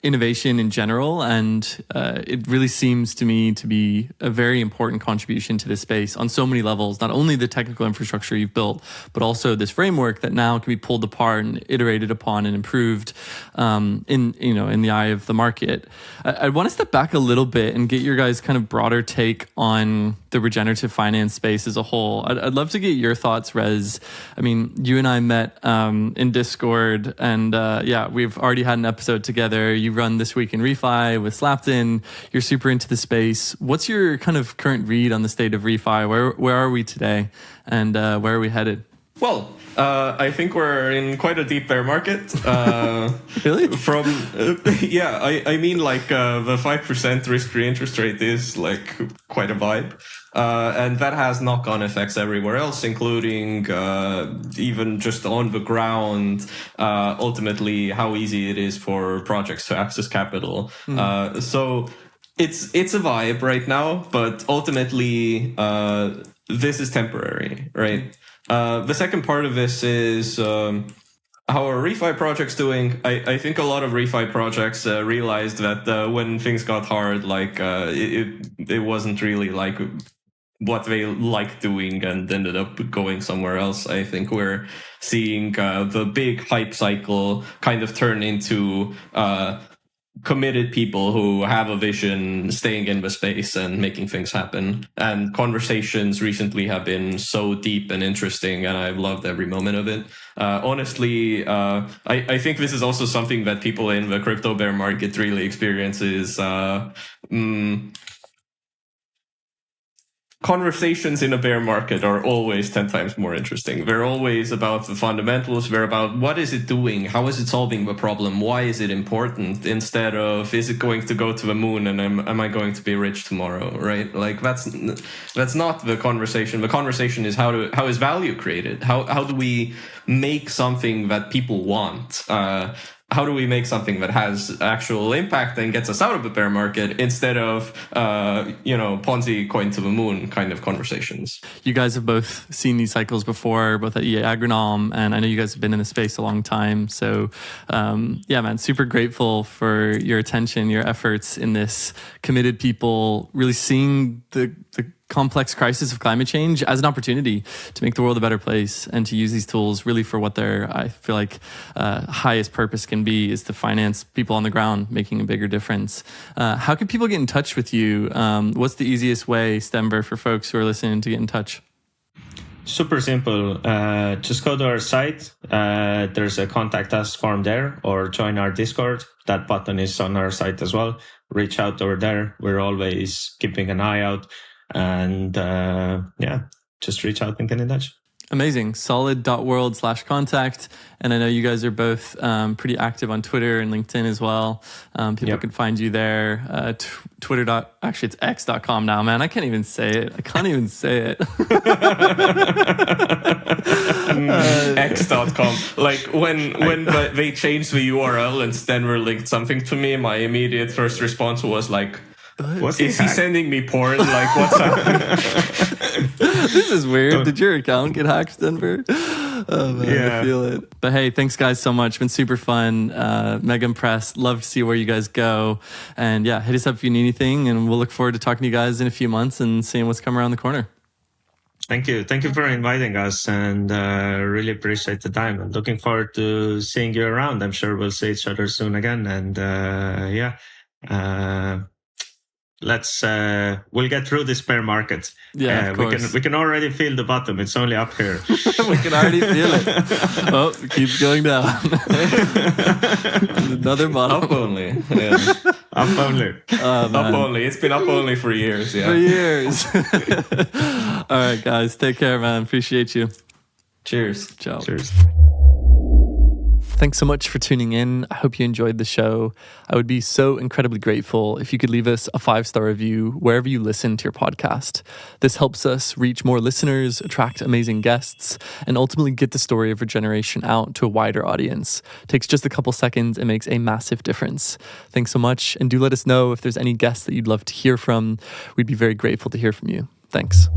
innovation in general. And it really seems to me to be a very important contribution to this space on so many levels, not only the technical infrastructure you've built, but also this framework that now can be pulled apart and iterated upon and improved in the eye of the market. I want to step back a little bit and get your guys' kind of broader take on the regenerative finance space as a whole. I'd love to get your thoughts, Rez. I mean, you and I met in Discord, and we've already had an episode together. You run This Week in ReFi with Slapton. You're super into the space. What's your kind of current read on the state of ReFi? Where are we today, and where are we headed? Well, I think we're in quite a deep bear market. Really? I mean, like the 5% risk-free interest rate is like quite a vibe. And that has knock-on effects everywhere else, including even just on the ground, ultimately how easy it is for projects to access capital. So it's a vibe right now, but ultimately this is temporary, right? The second part of this is how are ReFi projects doing? I think a lot of ReFi projects realized that when things got hard, like it wasn't really like what they liked doing and ended up going somewhere else. I think we're seeing the big hype cycle kind of turn into committed people who have a vision, staying in the space and making things happen. And conversations recently have been so deep and interesting, and I've loved every moment of it. Honestly, I think this is also something that people in the crypto bear market really experiences. Conversations in a bear market are always 10 times more interesting. They're always about the fundamentals. They're about what is it doing? How is it solving the problem? Why is it important? Instead of, is it going to go to the moon and am I going to be rich tomorrow, right? Like that's not the conversation. The conversation is how is value created? How do we make something that people want? How do we make something that has actual impact and gets us out of the bear market instead of, Ponzi coin to the moon kind of conversations? You guys have both seen these cycles before, both at EA Agronom, and I know you guys have been in the space a long time. So, man, super grateful for your attention, your efforts in this, committed people, really seeing the complex crisis of climate change as an opportunity to make the world a better place and to use these tools really for what their, I feel like, highest purpose can be, is to finance people on the ground making a bigger difference. How can people get in touch with you? What's the easiest way, Stenver, for folks who are listening to get in touch? Super simple. Just go to our site. There's a contact us form there, or join our Discord. That button is on our site as well. Reach out over there. We're always keeping an eye out. And just reach out and get in touch. Amazing. Solid.world/contact. And I know you guys are both pretty active on Twitter and LinkedIn as well. People can find you there. Twitter. Actually, it's x.com now, man. I can't even say it. X.com. Like when they changed the URL and Stenver linked something to me, my immediate first response was like, is he sending me porn? Like, what's happening? This is weird. Did your account get hacked, Stenver? Oh, man, I feel it. But hey, thanks guys so much. Been super fun. Mega impressed. Love to see where you guys go. And yeah, hit us up if you need anything. And we'll look forward to talking to you guys in a few months and seeing what's coming around the corner. Thank you. Thank you for inviting us, and really appreciate the time. I'm looking forward to seeing you around. I'm sure we'll see each other soon again. And we'll get through this bear market. Yeah, of course. We can already feel the bottom. It's only up here. We can already feel it. Oh, it keeps going down. Another bottom. Up only. Yeah. Up only. Up only. It's been up only for years. Yeah. For years. All right, guys. Take care, man. Appreciate you. Cheers. Ciao. Cheers. Thanks so much for tuning in. I hope you enjoyed the show. I would be so incredibly grateful if you could leave us a 5-star review wherever you listen to your podcast. This helps us reach more listeners, attract amazing guests, and ultimately get the story of regeneration out to a wider audience. It takes just a couple seconds and makes a massive difference. Thanks so much. And do let us know if there's any guests that you'd love to hear from. We'd be very grateful to hear from you. Thanks.